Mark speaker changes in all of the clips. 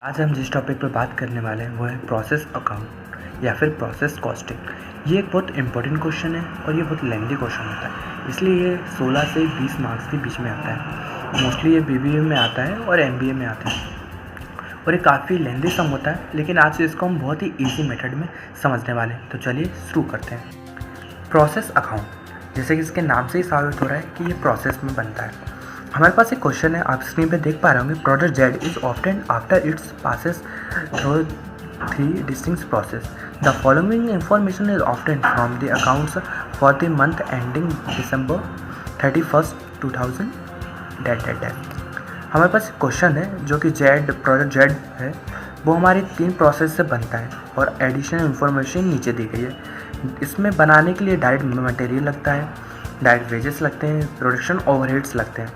Speaker 1: आज हम जिस टॉपिक पर बात करने वाले हैं वो है प्रोसेस अकाउंट या फिर प्रोसेस कॉस्टिंग। ये एक बहुत इंपॉर्टेंट क्वेश्चन है और ये बहुत लेंथी क्वेश्चन होता है, इसलिए ये 16 से 20 मार्क्स के बीच में आता है। मोस्टली ये बीबीए में आता है और एमबीए में आता है और ये काफ़ी लेंथी सम होता है, लेकिन आज इसको हम बहुत ही ईजी मेथड में समझने वाले हैं। तो चलिए शुरू करते हैं। प्रोसेस अकाउंट, जैसे कि इसके नाम से ही साबित हो रहा है कि ये प्रोसेस में बनता है। हमारे पास एक क्वेश्चन है, आप स्क्रीन पे देख पा रहे होंगे। Product Z is obtained after it's passes through 3 distinct process. The following information is obtained from the accounts for the month ending December 31st, 2000 that. हमारे पास एक क्वेश्चन है जो कि प्रोडक्ट जेड है, वो हमारी 3 प्रोसेस से बनता है और एडिशनल इन्फॉर्मेशन नीचे दी गई है। इसमें बनाने के लिए डायरेक्ट मटेरियल लगता है, डायरेक्ट वेजेस लगते हैं, प्रोडक्शन ओवरहेड्स लगते हैं।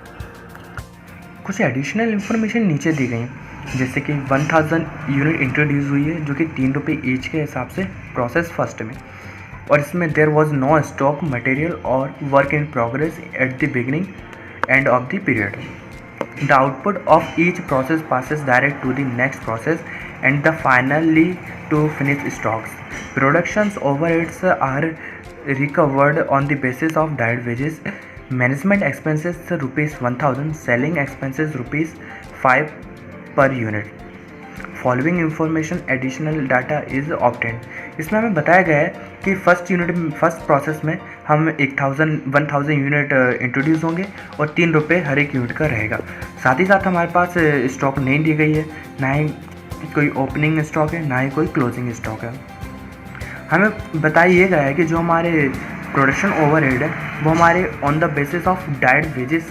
Speaker 1: कुछ एडिशनल इन्फॉर्मेशन नीचे दी गई हैं, जैसे कि 1000 यूनिट इंट्रोड्यूस हुई है जो कि 3 रुपये ईच के हिसाब से प्रोसेस फर्स्ट में, और इसमें there was no stock material और work in progress at the beginning and of the period. The output of each process passes direct to the next process and the finally to finish stocks. Productions overheads are recovered on the basis of direct wages. Management expenses ₹1000, selling expenses ₹5 per unit. Following information additional data is obtained. इसमें हमें बताया गया है कि first process में हम 1000 unit introduce होंगे और 3 रुपये हर एक यूनिट का रहेगा। साथ ही साथ हमारे पास स्टॉक नहीं दी गई है, ना ही कोई ओपनिंग स्टॉक है, ना ही कोई क्लोजिंग स्टॉक है। हमें बताइए गया है कि जो हमारे प्रोडक्शन ओवरहेड है वो हमारे on the basis of direct wages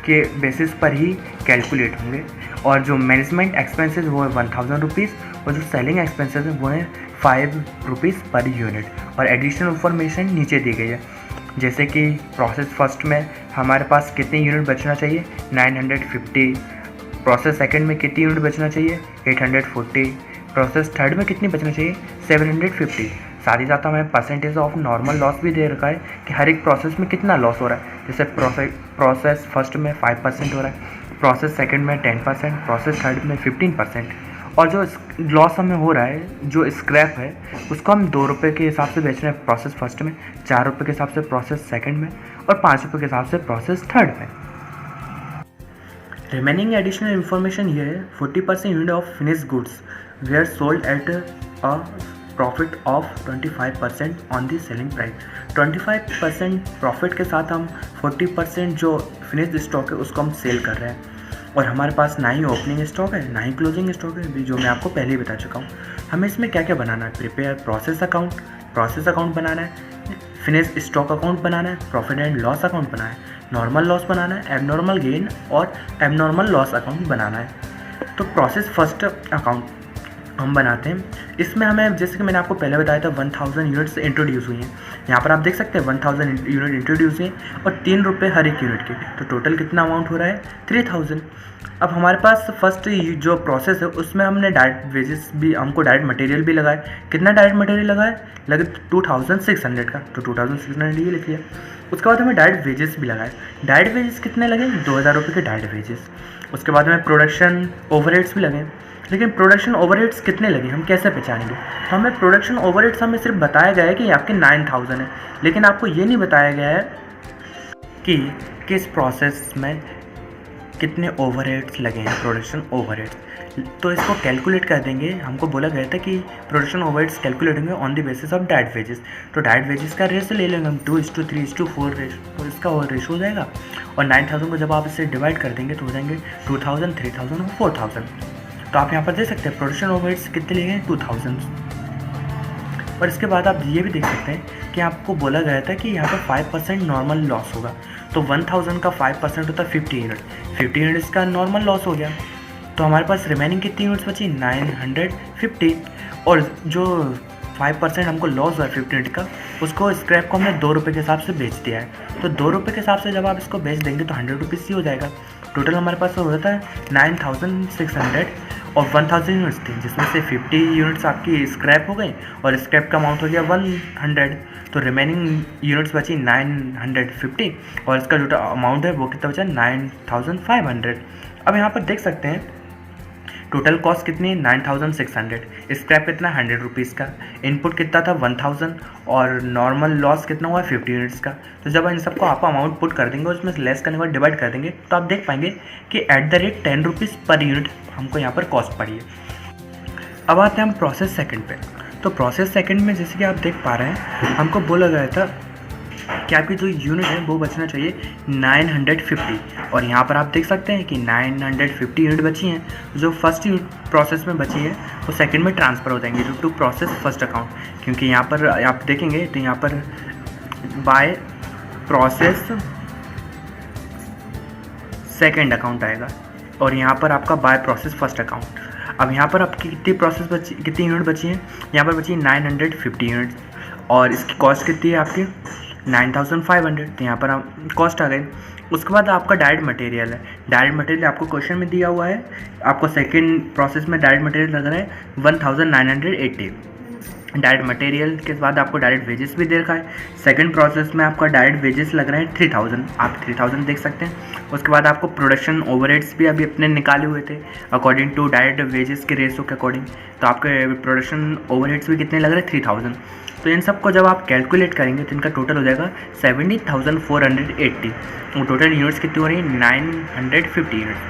Speaker 1: के बेसिस पर ही कैलकुलेट होंगे, और जो मैनेजमेंट एक्सपेंसेस वो है 1000 रुपीज़ और जो सेलिंग एक्सपेंसेस है वो है 5 रुपीज़ पर यूनिट। और एडिशनल इन्फॉर्मेशन नीचे दी गई है, जैसे कि प्रोसेस फर्स्ट में हमारे पास कितने यूनिट बचना चाहिए, 950। प्रोसेस सेकंड में कितनी यूनिट बचना चाहिए, 840। प्रोसेस थर्ड में कितनी बचना चाहिए, 750। साथ ही साथ हमें परसेंटेज ऑफ नॉर्मल लॉस भी दे रखा है कि हर एक प्रोसेस में कितना लॉस हो रहा है। जैसे प्रोसेस फर्स्ट में 5% हो रहा है, प्रोसेस सेकंड में 10%, प्रोसेस थर्ड में 15%। और जो लॉस हमें हो रहा है, जो स्क्रैप है, उसको हम 2 रुपये के हिसाब से बेच रहे हैं प्रोसेस फर्स्ट में, 4 रुपये के हिसाब से प्रोसेस सेकंड में, और 5 रुपये के हिसाब से प्रोसेस थर्ड में। रिमेनिंग एडिशनल इन्फॉर्मेशन ये है, 40% unit of finish goods were sold at a profit of 25% on the selling price. 25% profit के साथ हम 40% जो फिनिश्ड स्टॉक है उसको हम सेल कर रहे हैं, और हमारे पास ना ही ओपनिंग स्टॉक है, ना ही क्लोजिंग स्टॉक है, जो मैं आपको पहले ही बता चुका हूँ। हमें इसमें क्या क्या बनाना है, प्रिपेयर प्रोसेस अकाउंट बनाना है, फिनिश स्टॉक अकाउंट बनाना है, प्रॉफिट एंड लॉस अकाउंट बनाना है, नॉर्मल लॉस बनाना है, एबनॉर्मल गेन और एबनॉर्मल लॉस अकाउंट बनाना है। तो प्रोसेस फर्स्ट अकाउंट हम बनाते हैं। इसमें हमें, जैसे कि मैंने आपको पहले बताया था, 1000 यूनिट्स इंट्रोड्यूस हुई हैं। यहाँ पर आप देख सकते हैं 1000 यूनिट इंट्रोड्यूस हुई हैं और 3 रुपये हर एक यूनिट के, तो टोटल कितना अमाउंट हो रहा है, 3000। अब हमारे पास फर्स्ट जो प्रोसेस है उसमें हमने डायरेक्ट वेजेस भी, हमको डायरेक्ट मटेरियल भी लगाए। कितना डायरेक्ट मटेरियल लगाए, लगे 2600 का, तो 2600 ये लिख लिया। उसके बाद हमें डायरेक्ट वेजेस भी लगाए। डायरेक्ट वेजेस कितने लगे, 2000 रुपये के डायरेक्ट वेजेस। उसके बाद हमें प्रोडक्शन ओवरहेड्स भी लगे, लेकिन प्रोडक्शन ओवरहेड्स कितने लगे हम कैसे पहचानेंगे। तो हमें प्रोडक्शन ओवरहेड्स हमें सिर्फ बताया गया है कि आपके 9000 है, लेकिन आपको ये नहीं बताया गया है कि किस प्रोसेस में कितने ओवरहेड्स लगे हैं, प्रोडक्शन ओवरहेड्स। तो इसको कैलकुलेट कर देंगे। हमको बोला गया था कि प्रोडक्शन ओवरहेड्स कैलकुलेट होंगे on the basis of direct wages. तो डायरेक्ट वेजेस का रेशो ले लेंगे हम, 2:3:4 रेशो, तो इसका रेशो हो जाएगा। और 9000 को जब आप इसे डिवाइड कर देंगे तो हो जाएंगे 2000, 3000 और 4000। तो आप यहाँ पर देख सकते हैं प्रोडक्शन ओवरहेड्स कितने लिए हैं, 2000। और इसके बाद आप ये भी देख सकते हैं कि आपको बोला गया था कि यहाँ पर 5% नॉर्मल लॉस होगा। तो 1000 का 5% होता है 50 यूनिट, 50 यूनिट्स का नॉर्मल लॉस हो गया। तो हमारे पास रिमेनिंग कितनी यूनिट्स बची, 950। और जो 5% हमको लॉस हुआ 50 यूनिट का, उसको स्क्रैप को हमने 2 रुपये के हिसाब से बेच दिया है। तो 2 रुपये के हिसाब से जब आप इसको बेच देंगे तो 100 रुपीज़ ही हो जाएगा। टोटल हमारे पास हो जाता है 9600 और 1000 यूनिट्स थी, जिसमें से 50 यूनिट्स आपकी स्क्रैप हो गई और स्क्रैप का अमाउंट हो गया 100। तो रिमेनिंग यूनिट्स बची 950 और इसका जो अमाउंट है वो कितना बचा, 9500। अब यहाँ पर देख सकते हैं टोटल कॉस्ट कितनी है 9600, स्क्रैप कितना 100 रुपीज़ का, इनपुट कितना था 1000 और नॉर्मल लॉस कितना हुआ 50 यूनिट्स का। तो जब इन सबको आप अमाउंट पुट कर देंगे उसमें लेस करने के बाद डिवाइड कर देंगे तो आप देख पाएंगे कि at the rate 10 rupees per unit हमको यहाँ पर कॉस्ट पड़ी है। अब आते हैं हम प्रोसेस सेकंड पे। तो प्रोसेस सेकंड में जैसे कि आप देख पा रहे हैं हमको बोला गया था कि आपकी जो यूनिट है वो बचना चाहिए 950 और यहाँ पर आप देख सकते हैं कि 950 यूनिट बची हैं। जो फर्स्ट प्रोसेस में बची है वो सेकंड में ट्रांसफ़र हो जाएंगे टू प्रोसेस फर्स्ट अकाउंट, क्योंकि यहाँ पर आप देखेंगे तो यहाँ पर बाय प्रोसेस सेकंड अकाउंट आएगा और यहाँ पर आपका बाय प्रोसेस फर्स्ट अकाउंट। अब यहाँ पर आपकी कितनी यूनिट बची हैं, यहाँ पर बची 950 यूनिट और इसकी कॉस्ट कितनी है आपकी 9500, तो यहाँ पर आप कॉस्ट आ गई। उसके बाद आपका डायरेक्ट मटेरियल है। डायरेक्ट मटेरियल आपको क्वेश्चन में दिया हुआ है, आपको सेकंड प्रोसेस में डायरेक्ट मटेरियल लग रहा है 1980। डायरेक्ट मटेरियल के बाद आपको डायरेक्ट वेजेस भी दे रखा है। सेकंड प्रोसेस में आपका डायरेक्ट वेजेस लग रहे हैं 3000, आप 3000 देख सकते हैं। उसके बाद आपको प्रोडक्शन ओवरहेड्स भी अभी अपने निकाले हुए थे अकॉर्डिंग टू डायरेक्ट वेजेस के रेशो के अकॉर्डिंग, तो आपके प्रोडक्शन ओवरहेड्स भी कितने लग रहे हैं 3000। तो इन सबको जब आप कैलकुलेट करेंगे तो इनका टोटल हो जाएगा 70,480 और टोटल यूनिट्स कितनी हो रही है 950 यूनिट्स।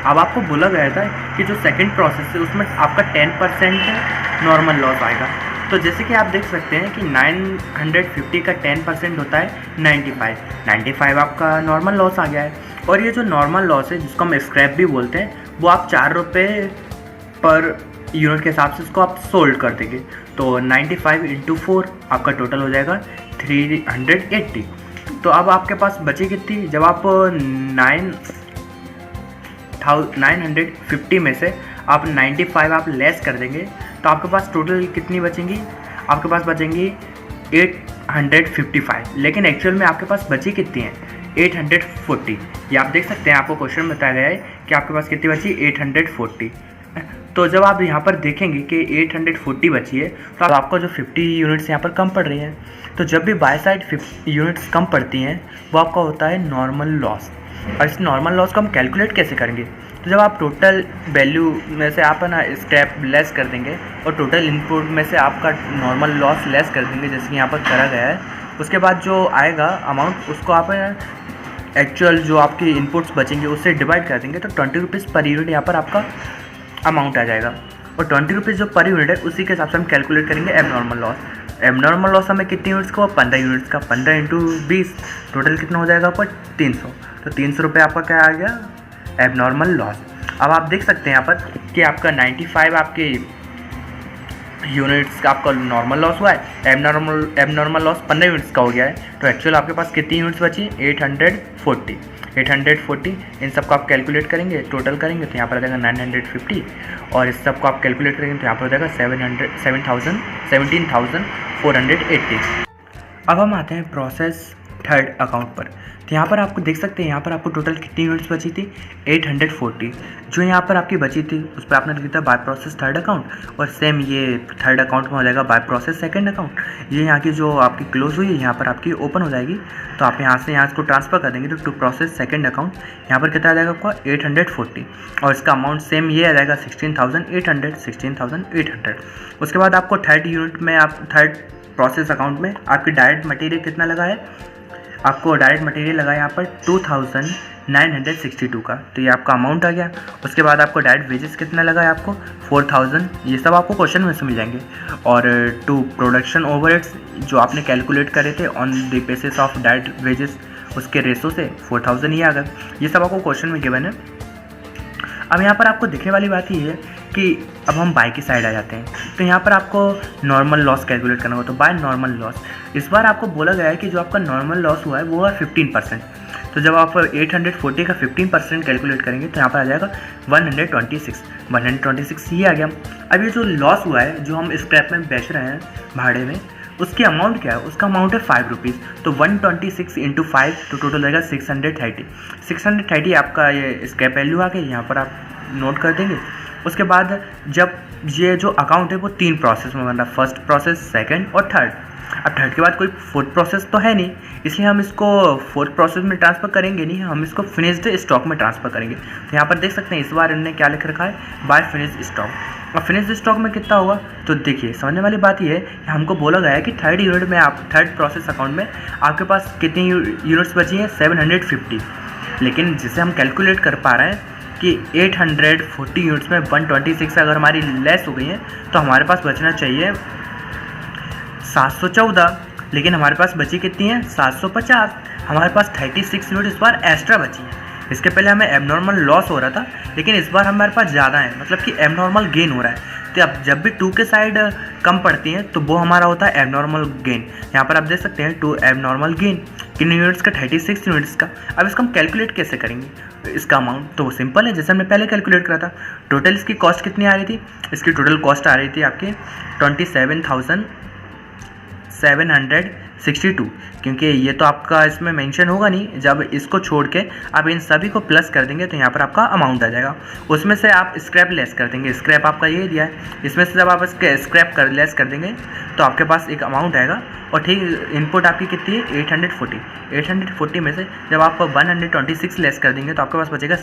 Speaker 1: अब आपको बोला गया था कि जो सेकंड प्रोसेस है उसमें आपका 10% नॉर्मल लॉस आएगा। तो जैसे कि आप देख सकते हैं कि 950 का 10% होता है 95 आपका नॉर्मल लॉस आ गया है। और ये जो नॉर्मल लॉस है जिसको हम स्क्रैप भी बोलते हैं वो आप 4 रुपये पर यूनिट के हिसाब से उसको आप सोल्ड कर देंगे। तो 95 × 4 आपका टोटल हो जाएगा 380। तो अब आपके पास बची कितनी, जब आप 950 में से आप 95 आप लेस कर देंगे तो आपके पास टोटल कितनी बचेंगी, आपके पास बचेंगी 855। लेकिन एक्चुअल में आपके पास बची कितनी है 840। ये आप देख सकते हैं, आपको क्वेश्चन में बताया गया है कि आपके पास कितनी बची 840। तो जब आप यहाँ पर देखेंगे कि 840 बची है तो आपको जो 50 यूनिट्स यहाँ पर कम पड़ रही हैं। तो जब भी बाय साइड 50 यूनिट्स कम पड़ती हैं वो आपका होता है नॉर्मल लॉस। और इस नॉर्मल लॉस को हम कैलकुलेट कैसे करेंगे, तो जब आप टोटल वैल्यू में से आप ना स्क्रैप लेस कर देंगे और टोटल इनपुट में से आपका नॉर्मल लॉस लेस कर देंगे जैसे कि यहाँ पर करा गया है, उसके बाद जो आएगा अमाउंट उसको आप एक्चुअल जो आपके इनपुट्स बचेंगे उससे डिवाइड कर देंगे तो 20 रुपीज़ पर यूनिट यहाँ पर आपका अमाउंट आ जाएगा। और 20 रुपीज़ जो पर यूनिट है उसी के हिसाब से हम कैलकुलेट करेंगे एबनॉर्मल लॉस। एबनॉर्मल लॉस हमें कितनी यूनिट्स का, 15 यूनिट्स का, 15 × 20 टोटल कितना हो जाएगा आपका 300। तो 300 रुपये आपका क्या आ गया एबनॉर्मल लॉस। अब आप देख सकते हैं यहाँ पर कि आपका 95 आपके यूनिट्स का आपका नॉर्मल लॉस हुआ है, एबनॉर्मल लॉस 15 यूनिट्स का हो गया है। तो एक्चुअल आपके पास कितनी यूनिट्स बची 840। इन सबको आप कैलकुलेट करेंगे, टोटल करेंगे तो यहाँ पर आ जाएगा 950 और इस सबको आप कैलकुलेट करेंगे तो यहाँ पर हो जाएगा 17,480। अब हम आते हैं प्रोसेस थर्ड अकाउंट पर। तो यहाँ पर आपको देख सकते हैं यहाँ पर आपको टोटल कितनी यूनिट्स बची थी 840। जो यहाँ पर आपकी बची थी उस पर आपने लिखा था बाय प्रोसेस थर्ड अकाउंट और सेम ये थर्ड अकाउंट में हो जाएगा बाय प्रोसेस सेकंड अकाउंट। ये यहाँ की जो आपकी क्लोज हुई है यहाँ पर आपकी ओपन हो जाएगी तो आप यहाँ से यहाँ इसको ट्रांसफ़र कर देंगे तो टू प्रोसेस सेकंड अकाउंट यहाँ पर कितना आ जाएगा आपका 840 और इसका अमाउंट सेम ये आ जाएगा 16,800। उसके बाद आपको थर्ड यूनिट में आप थर्ड प्रोसेस अकाउंट में आपकी डायरेक्ट मटेरियल कितना लगा है, आपको डायरेक्ट मटेरियल लगा है यहाँ पर 2,962 का, तो ये आपका अमाउंट आ गया। उसके बाद आपको डायरेक्ट वेजेस कितना लगा है आपको 4,000, ये सब आपको क्वेश्चन में समझ जाएंगे। और टू प्रोडक्शन ओवरहेड्स जो आपने कैलकुलेट करे थे on the basis of direct wages उसके रेशो से 4,000 ये आ गया। ये सब आपको क्वेश्चन में गिवन है। अब यहाँ पर आपको दिखने वाली बात ये है कि अब हम बाय की साइड आ जाते हैं तो यहाँ पर आपको नॉर्मल लॉस कैलकुलेट करना होगा। तो बाय नॉर्मल लॉस इस बार आपको बोला गया है कि जो आपका नॉर्मल लॉस हुआ है वो है 15%। तो जब आप 840 का 15% कैलकुलेट करेंगे तो यहाँ पर आ जाएगा 126 ये आ गया। अब ये जो लॉस हुआ है जो हम स्क्रैप में बेच रहे हैं भाड़े में उसकी अमाउंट क्या है, उसका अमाउंट है 5 रुपीज़। तो 126 × 5 तो टोटल रहेगा 630 आपका ये स्क्रैप वैल्यू आ गई, यहाँ पर आप नोट कर देंगे। उसके बाद जब ये जो अकाउंट है वो 3 प्रोसेस में बन रहा है, फर्स्ट प्रोसेस, सेकंड और थर्ड। अब थर्ड के बाद कोई फोर्थ प्रोसेस तो है नहीं, इसलिए हम इसको फोर्थ प्रोसेस में ट्रांसफ़र करेंगे नहीं, हम इसको फिनिश्ड स्टॉक में ट्रांसफ़र करेंगे। तो यहाँ पर देख सकते हैं इस बार इन्होंने क्या लिख रखा है, बाय फिनिश्ड स्टॉक। और फिनिश्ड स्टॉक में कितना होगा, तो देखिए समझने वाली बात ये है कि हमको बोला गया है कि थर्ड यूनिट में आप थर्ड प्रोसेस अकाउंट में आपके पास कितनी यूनिट्स बची हैं, 750। लेकिन जिसे हम कैलकुलेट कर पा रहे हैं कि 840 यूनिट्स में 126 अगर हमारी लेस हो गई हैं तो हमारे पास बचना चाहिए 714, लेकिन हमारे पास बची कितनी है, 750। हमारे पास 36 यूनिट इस बार एक्स्ट्रा बची है। इसके पहले हमें एबनॉर्मल लॉस हो रहा था, लेकिन इस बार हमारे पास ज़्यादा है, मतलब कि एबनॉर्मल गेन हो रहा है। तो अब जब भी 2 के साइड कम पड़ती हैं तो वो हमारा होता है एबनॉर्मल गेन। यहाँ पर आप देख सकते हैं 2 एबनॉर्मल गेन कितने यूनिट्स का, 36 यूनिट्स का। अब इसको हम कैलकुलेट कैसे करेंगे इसका अमाउंट, तो वो सिंपल है, जैसे हमने पहले कैलकुलेट करा था। टोटल इसकी कॉस्ट कितनी आ रही थी, इसकी टोटल कॉस्ट आ रही थी आपकी 27,762, क्योंकि ये तो आपका इसमें मेंशन होगा नहीं। जब इसको छोड़ के आप इन सभी को प्लस कर देंगे तो यहाँ पर आपका अमाउंट आ जाएगा। उसमें से आप स्क्रैप लेस कर देंगे, स्क्रैप आपका ये दिया है, इसमें से जब आप इसके स्क्रैप कर लेस कर देंगे तो आपके पास एक अमाउंट आएगा। और ठीक इनपुट आपकी कितनी है, 840। 840 में से जब आप 126 लेस कर देंगे तो आपके पास बचेगा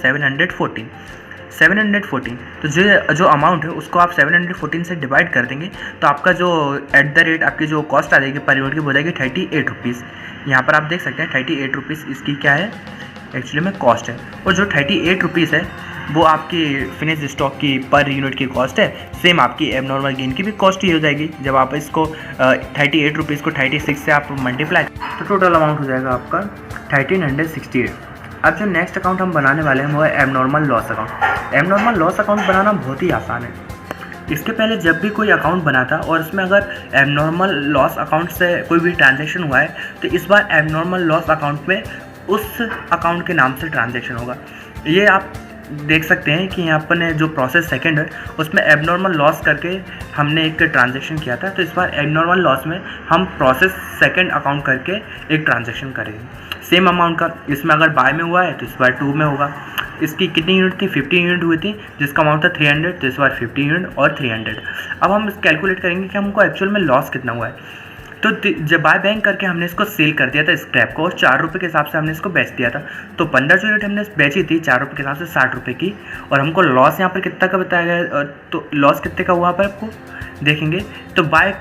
Speaker 1: 714। तो जो अमाउंट है उसको आप 714 से डिवाइड कर देंगे तो आपका जो एट द रेट आपकी जो कॉस्ट आ जाएगी पर यूनिट की, वो जाएगी 38 रुपीज़। यहाँ पर आप देख सकते हैं 38 रुपीज़ इसकी क्या है, एक्चुअली में कॉस्ट है। और जो 38 रुपीज़ है वो आपकी फिनिश स्टॉक की पर यूनिट की कॉस्ट है। सेम आपकी एबनॉर्मल गेन की भी कॉस्ट ही हो जाएगी। जब आप इसको 38 रुपीज़ को 36 से आप मल्टीप्लाई तो टोटल अमाउंट हो जाएगा आपका 1368। अब जो नेक्स्ट अकाउंट हम बनाने वाले हैं वो है abnormal loss account. Abnormal loss account बनाना बहुत ही आसान है। इसके पहले जब भी कोई अकाउंट बना था और उसमें अगर एबनॉर्मल लॉस अकाउंट से कोई भी ट्रांजैक्शन हुआ है तो इस बार एबनॉर्मल लॉस अकाउंट में उस अकाउंट के नाम से ट्रांजैक्शन होगा। ये आप देख सकते हैं कि यहाँ पर ने जो प्रोसेस सेकंड है उसमें एबनॉर्मल लॉस करके हमने एक ट्रांजैक्शन किया था। तो इस बार एबनॉर्मल लॉस में हम प्रोसेस सेकंड अकाउंट करके एक ट्रांजैक्शन करेंगे सेम अमाउंट का। इसमें अगर बाय में हुआ है तो इस बार 2 में होगा। इसकी कितनी यूनिट थी, 50 यूनिट हुई थी, जिसका अमाउंट था 300। तो इस बार 50 यूनिट और 300। अब हम कैलकुलेट करेंगे कि हमको एक्चुअल में लॉस कितना हुआ है। तो जब बाय बैंक करके हमने इसको सेल कर दिया था स्क्रैप को, और 4 रुपये के हिसाब से हमने इसको बेच दिया था। तो 15 यूनिट हमने बेची थी 4 रुपये के हिसाब से 60 रुपये की। और हमको लॉस यहाँ पर कितना का बताया गया, तो लॉस कितने का हुआ पर आपको देखेंगे। तो by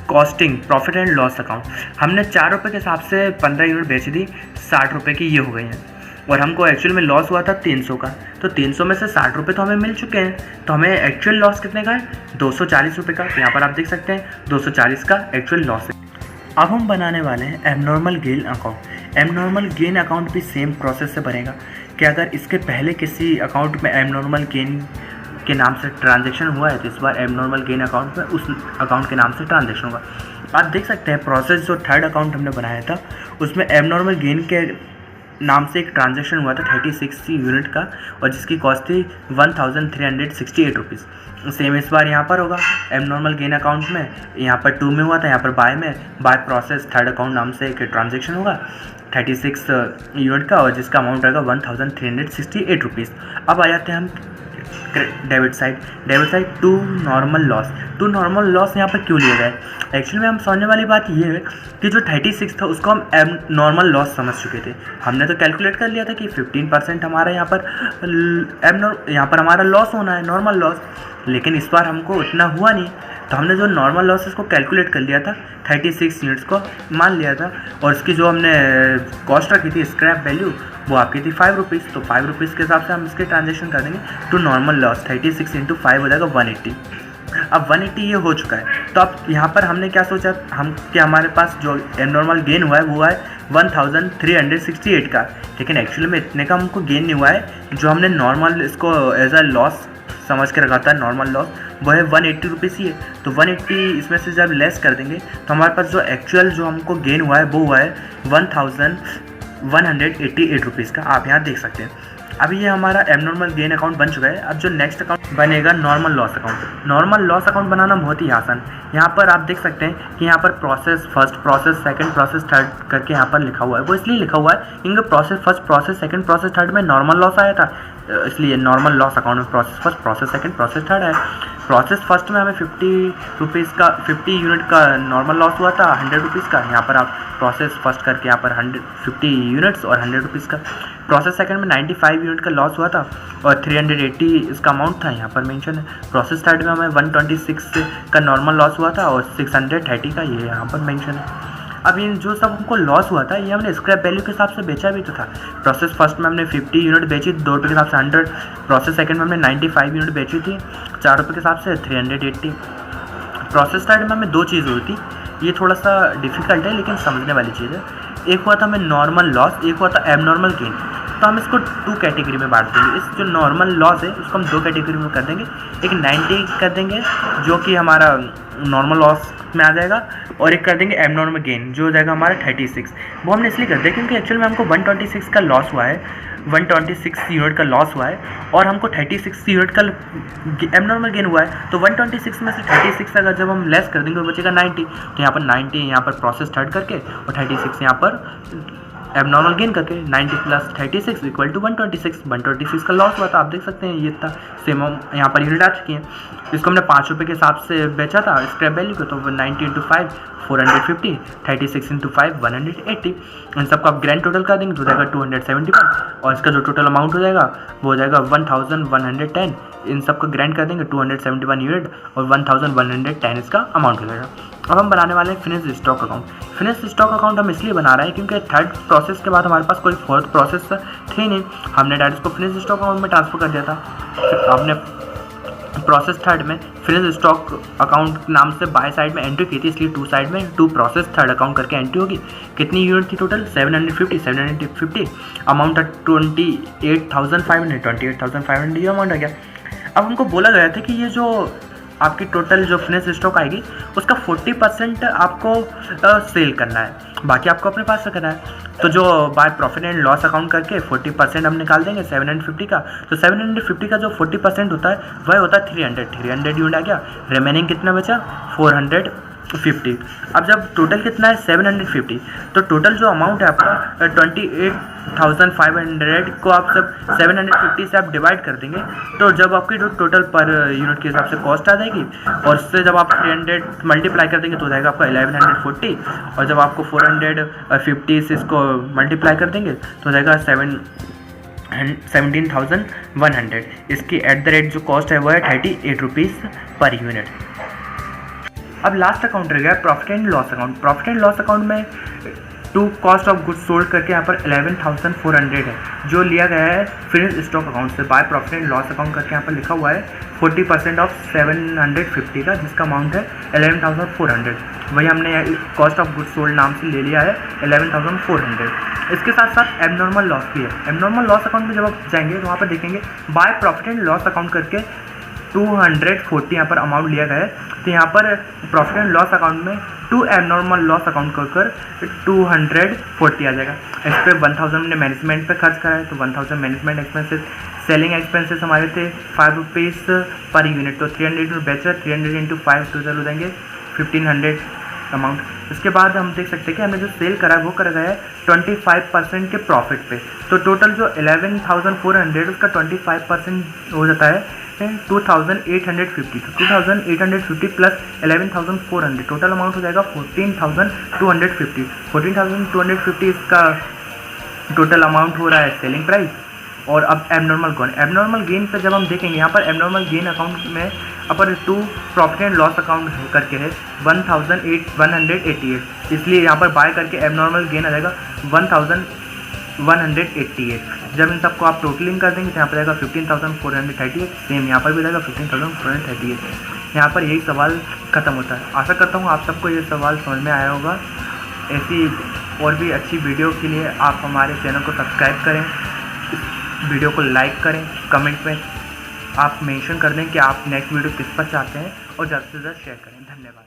Speaker 1: costing profit and loss account हमने 4 रुपये के हिसाब से 15 यूनिट बेची थी, 60 रुपये की ये हो गई हैं। और हमको एक्चुअल में लॉस हुआ था 300 का। तो 300 में से 60 रुपये तो हमें मिल चुके हैं। तो हमें एक्चुअल लॉस कितने का है, 240 रुपये का। तो यहाँ पर आप देख सकते हैं 240 का एक्चुअल लॉस है। अब हम बनाने वाले हैं abnormal gain account. Abnormal gain account भी सेम प्रोसेस से बनेगा कि अगर इसके पहले किसी अकाउंट में एबनॉर्मल गेन के नाम से ट्रांजैक्शन हुआ है तो इस बार एबनॉर्मल गेन अकाउंट में उस अकाउंट के नाम से ट्रांजैक्शन होगा। आप देख सकते हैं प्रोसेस जो थर्ड अकाउंट हमने बनाया था उसमें एबनॉर्मल गेन के नाम से एक ट्रांजैक्शन हुआ था 36 यूनिट का, और जिसकी कॉस्ट थी 1368 रुपीज़। सेम इस बार यहाँ पर होगा एबनॉर्मल गेन अकाउंट में। यहाँ पर 2 में हुआ था, यहाँ पर बाय प्रोसेस थर्ड अकाउंट नाम से एक ट्रांजैक्शन होगा 36 यूनिट का, और जिसका अमाउंट रहेगा 1368 रुपीज़। अब आ जाते हैं हम debit side. To normal loss यहाँ पर क्यों लिया गया है। एक्चुअली में हम समझने वाली बात ये है कि जो 36 था उसको हम नॉर्मल लॉस समझ चुके थे। हमने तो कैलकुलेट कर लिया था कि 15% हमारा यहाँ पर हमारा लॉस होना है, नॉर्मल लॉस। लेकिन इस बार हमको उतना हुआ नहीं, तो हमने जो नॉर्मल लॉसेस को कैलकुलेट कर लिया था 36 यूनिट्स को मान लिया था। और इसकी जो हमने कॉस्ट रखी थी स्क्रैप वैल्यू वो आपकी थी 5 रुपीज़। तो 5 रुपीज़ के हिसाब से हम इसके ट्रांजेक्शन कर देंगे टू नॉर्मल लॉस। 36 × 5 हो जाएगा 180। अब 180 ये हो चुका है। तो अब यहाँ पर हमने क्या सोचा कि हमारे पास जो एबनॉर्मल गेन हुआ है वो है 1368 का। लेकिन एक्चुअली में इतने का हमको गेन नहीं हुआ है। जो हमने नॉर्मल इसको एज अ लॉस समझ के रखा था नॉर्मल लॉस, वो है 180 रुपीज़ ही है। तो 180 इसमें से जब लेस कर देंगे तो हमारे पास जो एक्चुअल जो हमको गेन हुआ है वो हुआ है 1188 रुपीज़ का। आप यहाँ देख सकते हैं। अभी ये हमारा एबनॉर्मल गेन अकाउंट बन चुका है। अब जो नेक्स्ट अकाउंट बनेगा normal loss account. Normal loss account बनाना बहुत ही आसान। यहाँ पर आप देख सकते हैं कि यहाँ पर process first, process second, process third करके यहाँ पर लिखा हुआ है। वो इसलिए लिखा हुआ है क्योंकि process first, process second, process third में नॉर्मल लॉस आया था, इसलिए नॉर्मल लॉस अकाउंट में process first, process second, process third है। प्रोसेस फर्स्ट में हमें 50 यूनिट का नॉर्मल लॉस हुआ था, 100 रुपीज़ का। यहाँ पर आप प्रोसेस फर्स्ट करके यहाँ पर 50 यूनिट्स और 100 रुपीज़ का। प्रोसेस सेकंड में 95 यूनिट का लॉस हुआ था और 380 इसका अमाउंट था, यहाँ पर मेंशन है। प्रोसेस थर्ड में हमें 126 का नॉर्मल लॉस हुआ था और 630 का ये यहाँ पर मेंशन है। अब ये जो सब हमको लॉस हुआ था ये हमने स्क्रैप वैल्यू के हिसाब से बेचा भी तो था। प्रोसेस फर्स्ट में हमने 50 यूनिट बेची 2 रुपये के हिसाब से 100। प्रोसेस सेकंड में हमने 95 यूनिट बेची थी 4 रुपये के हिसाब से 380। प्रोसेस थर्ड में हमें 2 चीज़ हुई थी, ये थोड़ा सा डिफ़िकल्ट है लेकिन समझने वाली चीज़ है। एक हुआ था हमें नॉर्मल लॉस, एक हुआ था एबनॉर्मल गेन। तो हम इसको 2 कैटेगरी में बांट देंगे। इस जो नॉर्मल लॉस है इसको हम 2 कैटेगरी में कर देंगे। एक 90 कर देंगे जो कि हमारा नॉर्मल लॉस में आ जाएगा, और एक कर देंगे एबनॉर्मल गेन जो हो जाएगा हमारा 36। वो हमने इसलिए कर दिया क्योंकि एक्चुअल में हमको 126 का लॉस हुआ है, 126 यूनिट का लॉस हुआ है और हमको 36 यूनिट का एबनॉर्मल गेन हुआ है। तो 126 में से 36 अगर जब हम लेस कर देंगे तो बचेगा 90। तो यहाँ पर 90 यहाँ पर प्रोसेस थर्ड करके और 36 यहाँ पर एबनॉर्मल गेन करके 90 प्लस 36 इक्वल टू 126 का लॉस हुआ था। आप देख सकते हैं ये इतना सेम यहाँ पर यूनिट आ चुकी हैं। इसको हमने 5 रुपये के हिसाब से बेचा था स्क्रैप वैल्यू को, तो 90 × 5 450, 36 × 5 180। इन सबका आप ग्रैंड टोटल कर देंगे तो हो जाएगा 271 और इसका जो टोटल अमाउंट हो जाएगा वो हो जाएगा 1110। इन सब का ग्रैंड कर देंगे 271 यूनिट और 1110 इसका अमाउंट हो जाएगा। अब हम बनाने वाले हैं finish stock account. Finish stock account हम इसलिए बना रहे हैं क्योंकि थर्ड प्रोसेस के बाद हमारे पास कोई फोर्थ प्रोसेस थी नहीं, हमने डायरेक्ट इसको फिनिश स्टॉक अकाउंट में ट्रांसफर कर दिया था। हमने प्रोसेस थर्ड में फिनिश स्टॉक अकाउंट नाम से बाय साइड में एंट्री की थी, इसलिए 2 साइड में 2 प्रोसेस थर्ड अकाउंट करके एंट्री होगी। कितनी यूनिट थी टोटल? 750। अमाउंट था 28,500 ये अमाउंट आ गया। अब हमको बोला गया था कि ये जो आपकी टोटल जो फिनिश स्टॉक आएगी उसका 40% आपको सेल करना है, बाकी आपको अपने पास रखना है। तो जो by profit and loss account करके 40% हम निकाल देंगे 750 का। तो 750 का जो 40% होता है वह होता है 300 यूनिट आ गया। रिमेनिंग कितना बचा? 450। अब जब टोटल कितना है 750, तो टोटल जो अमाउंट है आपका 28,500 को आप जब 750 से आप डिवाइड कर देंगे तो जब आपकी जो टोटल पर यूनिट के हिसाब से कॉस्ट आ जाएगी और उससे जब आप 300 मल्टीप्लाई कर देंगे तो हो जाएगा आपका 1140। और जब आपको 450 से इसको मल्टीप्लाई कर देंगे तो हो जाएगा 17,100। इसकी एट द रेट जो कॉस्ट है वो है 38 रुपीज़ पर यूनिट। अब लास्ट अकाउंट रह गया profit and loss account. Profit and loss account में 2 कॉस्ट ऑफ गुड्स सोल्ड करके यहाँ पर 11,400 है जो लिया गया है फिनिश स्टॉक अकाउंट से। By profit and loss account करके यहाँ पर लिखा हुआ है 40% ऑफ 750 का, जिसका अमाउंट है 11,400। वही हमने कॉस्ट ऑफ गुड्स सोल्ड नाम से ले लिया है 11,400। इसके साथ साथ एबनॉर्मल लॉस भी है। एबनॉर्मल लॉस अकाउंट में जब आप जाएंगे तो वहाँ पर देखेंगे by profit and loss account करके 240 यहाँ पर अमाउंट लिया गया है। तो यहाँ पर प्रॉफिट एंड लॉस अकाउंट में 2 एबनॉर्मल लॉस अकाउंट कर 240 आ जाएगा। इस पर 1000 हमने मैनेजमेंट पे खर्च करा है, तो 1000 मैनेजमेंट एक्सपेंसेस। सेलिंग एक्सपेंसेस हमारे थे 5 रुपीज़ पर यूनिट, तो 300 यूनिट बेच रहे, 300 × 5 टोटल हो जाएंगे 1500 अमाउंट। इसके बाद हम देख सकते हैं कि हमने जो सेल करा है वो करा गया है 25% के प्रॉफिट पे। तो टोटल जो 11,400 उसका 25% हो जाता है 2,850। तो 2,850 प्लस 11,400 टोटल अमाउंट हो जाएगा 14,250। 14,250 इसका टोटल अमाउंट हो रहा है सेलिंग प्राइस। और अब एबनॉर्मल गेन पर जब हम देखेंगे यहाँ पर एबनॉर्मल गेन अकाउंट में अपर 2 प्रॉफिट एंड लॉस अकाउंट करके है 1,188, इसलिए यहाँ पर बाय करके एबनॉर्मल गेन आ जाएगा 1,188। जब इन सबको आप टोटलिंग कर देंगे तो यहाँ पर जाएगा 15,438। सेम यहाँ पर भी जाएगा 15,438। यहाँ पर यही सवाल ख़त्म होता है। आशा करता हूँ आप सबको ये सवाल समझ में आया होगा। ऐसी और भी अच्छी वीडियो के लिए आप हमारे चैनल को सब्सक्राइब करें, इस वीडियो को लाइक करें, कमेंट में आप मेंशन कर दें कि आप नेक्स्ट वीडियो किस पर चाहते हैं और ज़्यादा से ज़्यादा शेयर करें। धन्यवाद।